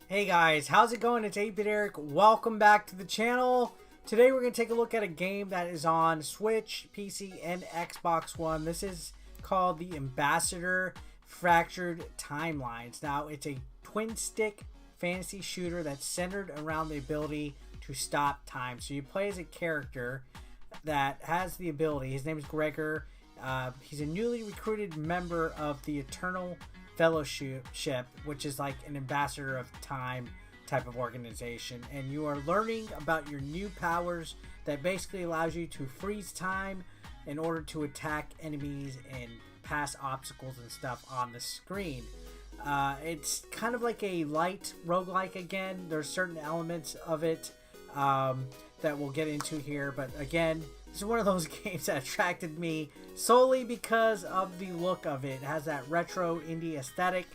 Hey guys, how's it going? It's 8-Bit Eric. Welcome back to the channel. Today we're going to take a look at a game that is on Switch, PC, and Xbox One. This is called the Ambassador Fractured Timelines. Now, it's a twin-stick fantasy shooter that's centered around the ability to stop time. So you play as a character that has the ability. His name is Gregor. He's a newly recruited member of the Eternal Fellowship, which is like an ambassador of time type of organization, and you are learning about your new powers that basically allows you to freeze time in order to attack enemies and pass obstacles and stuff on the screen. It's kind of like a light roguelike again. There's certain elements of it that we'll get into here, but again, this is one of those games that attracted me solely because of the look of it. It has that retro indie aesthetic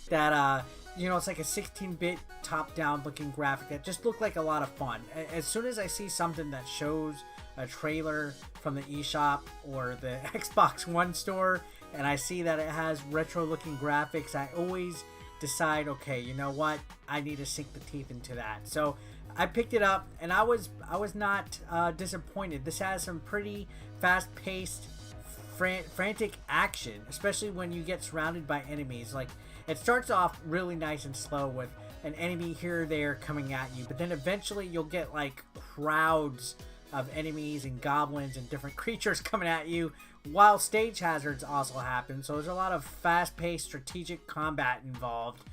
that, you know, it's like a 16-bit top-down looking graphic that just looked like a lot of fun. As soon as I see something that shows a trailer from the eShop or the Xbox One store and I see that it has retro looking graphics, I always decide, okay, you know what, I need to sink the teeth into that. So I picked it up and I was not disappointed. This has some pretty fast-paced, frantic action, especially when you get surrounded by enemies. Like, it starts off really nice and slow with an enemy here or there coming at you, but then eventually you'll get like crowds of enemies and goblins and different creatures coming at you, while stage hazards also happen. So there's a lot of fast-paced strategic combat involved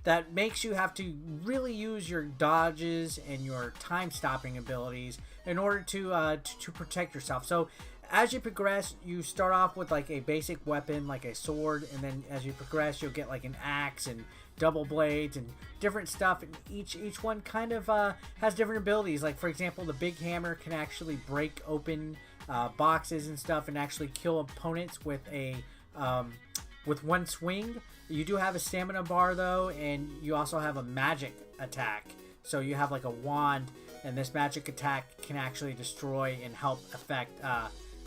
that makes you have to really use your dodges and your time-stopping abilities in order to protect yourself. So as you progress, you start off with like a basic weapon, like a sword, and then as you progress, you'll get like an axe and double blades and different stuff. And each one kind of has different abilities. Like, for example, the big hammer can actually break open boxes and stuff and actually kill opponents with a with one swing. You do have a stamina bar though, and you also have a magic attack. So you have like a wand, and this magic attack can actually destroy and help affect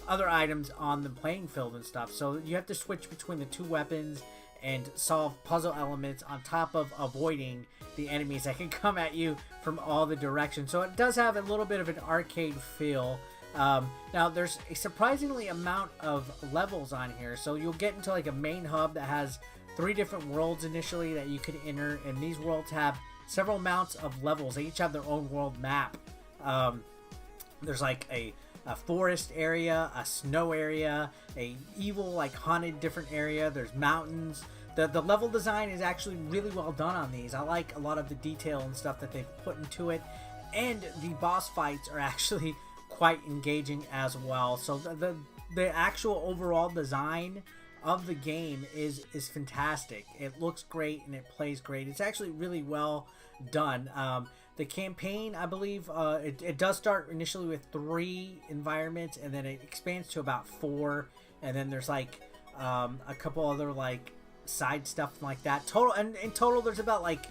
other items on the playing field and stuff. So you have to switch between the two weapons and solve puzzle elements on top of avoiding the enemies that can come at you from all the directions. So it does have a little bit of an arcade feel. Now there's a surprisingly amount of levels on here, so you'll get into like a main hub that has 3 different worlds initially that you could enter, and these worlds have several amounts of levels. They each have their own world map. There's like a forest area, a snow area, a evil like haunted different area. There's mountains. The level design is actually really well done on these. I like a lot of the detail and stuff that they've put into it, and the boss fights are actually quite engaging as well. So the actual overall design of the game is fantastic. It looks great and it plays great. It's actually really well done. The campaign, I believe, it does start initially with 3 environments, and then it expands to about 4, and then there's like a couple other like side stuff like that. In total there's about like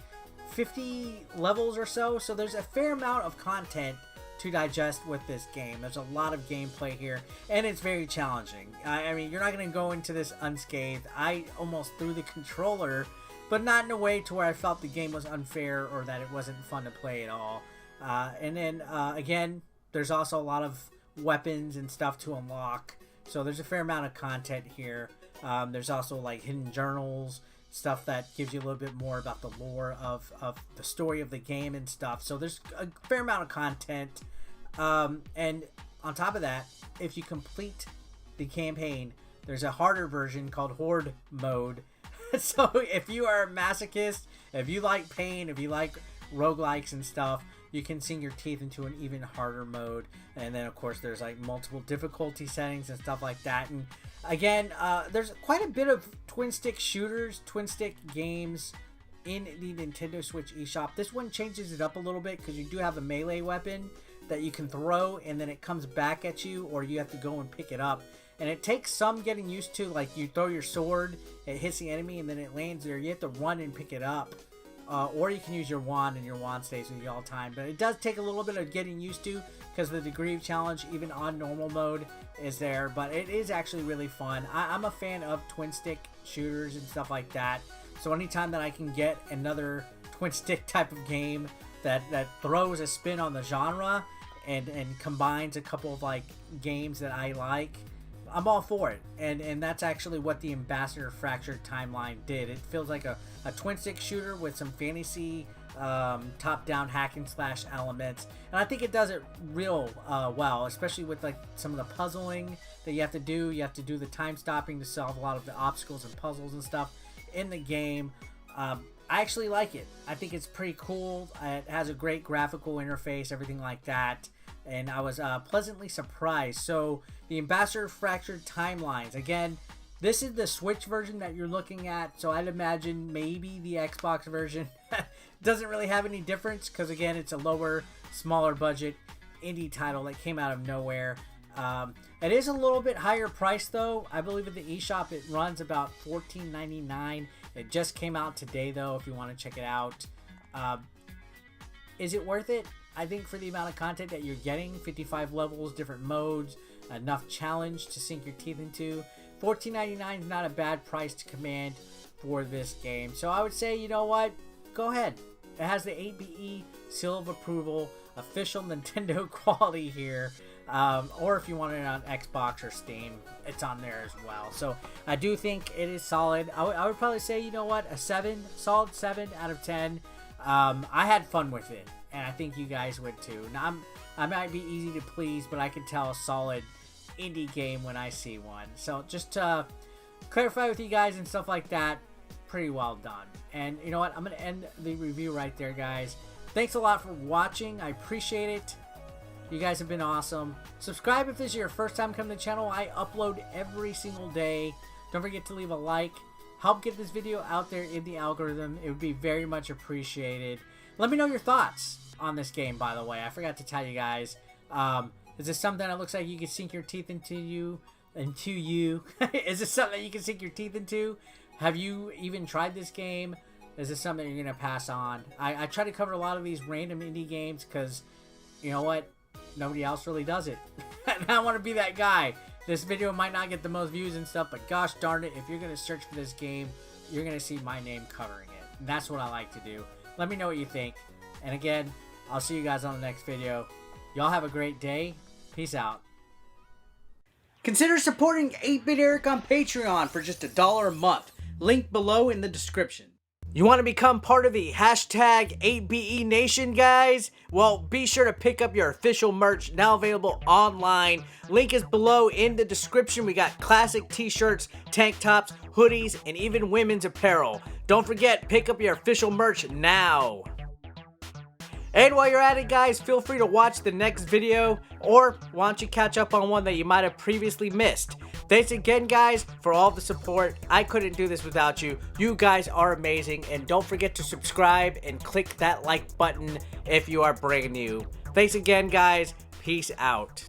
50 levels or so. So there's a fair amount of content to digest with this game. There's a lot of gameplay here, and it's very challenging. I mean, you're not going to go into this unscathed. I almost threw the controller, but not in a way to where I felt the game was unfair or that it wasn't fun to play at all. And then, again, there's also a lot of weapons and stuff to unlock, so there's a fair amount of content here. There's also like hidden journals, stuff that gives you a little bit more about the lore of the story of the game and stuff. So there's a fair amount of content. And on top of that, if you complete the campaign, there's a harder version called Horde Mode. So if you are a masochist, if you like pain, if you like roguelikes and stuff, you can sink your teeth into an even harder mode. And then of course there's like multiple difficulty settings and stuff like that. And again, there's quite a bit of twin stick shooters, twin stick games in the Nintendo Switch eShop. This one changes it up a little bit because you do have a melee weapon that you can throw and then it comes back at you, or you have to go and pick it up. And it takes some getting used to. Like, you throw your sword, it hits the enemy, and then it lands there. You have to run and pick it up. Or you can use your wand, and your wand stays with you all the time. But it does take a little bit of getting used to, because the degree of challenge, even on normal mode, is there. But it is actually really fun. I'm a fan of twin stick shooters and stuff like that. So anytime that I can get another twin stick type of game that throws a spin on the genre and combines a couple of like games that I like, I'm all for it. And that's actually what the Ambassador Fractured Timeline did. It feels like a twin stick shooter with some fantasy top-down hack and slash elements, and I think it does it real well, especially with like some of the puzzling that you have to do. You have to do the time stopping to solve a lot of the obstacles and puzzles and stuff in the game. I actually like it. I think it's pretty cool. It has a great graphical interface, everything like that, and I was pleasantly surprised. So the Ambassador Fractured Timelines, again, this is the Switch version that you're looking at, so I'd imagine maybe the Xbox version doesn't really have any difference, because again, it's a lower, smaller budget indie title that came out of nowhere. It is a little bit higher price though. I believe at the eShop it runs about $14.99. It just came out today though, if you want to check it out. Is it worth it? I think for the amount of content that you're getting, 55 levels, different modes, enough challenge to sink your teeth into, $14.99 is not a bad price to command for this game. So I would say, you know what? Go ahead. It has the 8BE seal of approval, official Nintendo quality here. Or if you want it on Xbox or Steam, it's on there as well. So I do think it is solid. I would probably say, you know what? A 7, solid 7 out of 10. I had fun with it, and I think you guys would too. Now, I might be easy to please, but I can tell a solid indie game when I see one. So just to clarify with you guys and stuff like that, pretty well done. And you know what, I'm gonna end the review right there, guys. Thanks a lot for watching. I appreciate it. You guys have been awesome. Subscribe if this is your first time coming to the channel. I upload every single day. Don't forget to leave a like. Help get this video out there in the algorithm. It would be very much appreciated. Let me know your thoughts on this game, by the way. I forgot to tell you guys. Is this something that looks like you can sink your teeth into? Is this something that you can sink your teeth into? Have you even tried this game? Is this something you're going to pass on? I try to cover a lot of these random indie games because, you know what? Nobody else really does it. And I want to be that guy. This video might not get the most views and stuff, but gosh darn it, if you're going to search for this game, you're going to see my name covering it. And that's what I like to do. Let me know what you think. And again, I'll see you guys on the next video. Y'all have a great day. Peace out. Consider supporting 8-Bit Eric on Patreon for just $1 a month. Link below in the description. You want to become part of the hashtag 8BE Nation, guys? Well, be sure to pick up your official merch, now available online. Link is below in the description. We got classic t-shirts, tank tops, hoodies, and even women's apparel. Don't forget, pick up your official merch now. And while you're at it, guys, feel free to watch the next video, or why don't you catch up on one that you might have previously missed. Thanks again, guys, for all the support. I couldn't do this without you. You guys are amazing, and don't forget to subscribe and click that like button if you are brand new. Thanks again, guys. Peace out.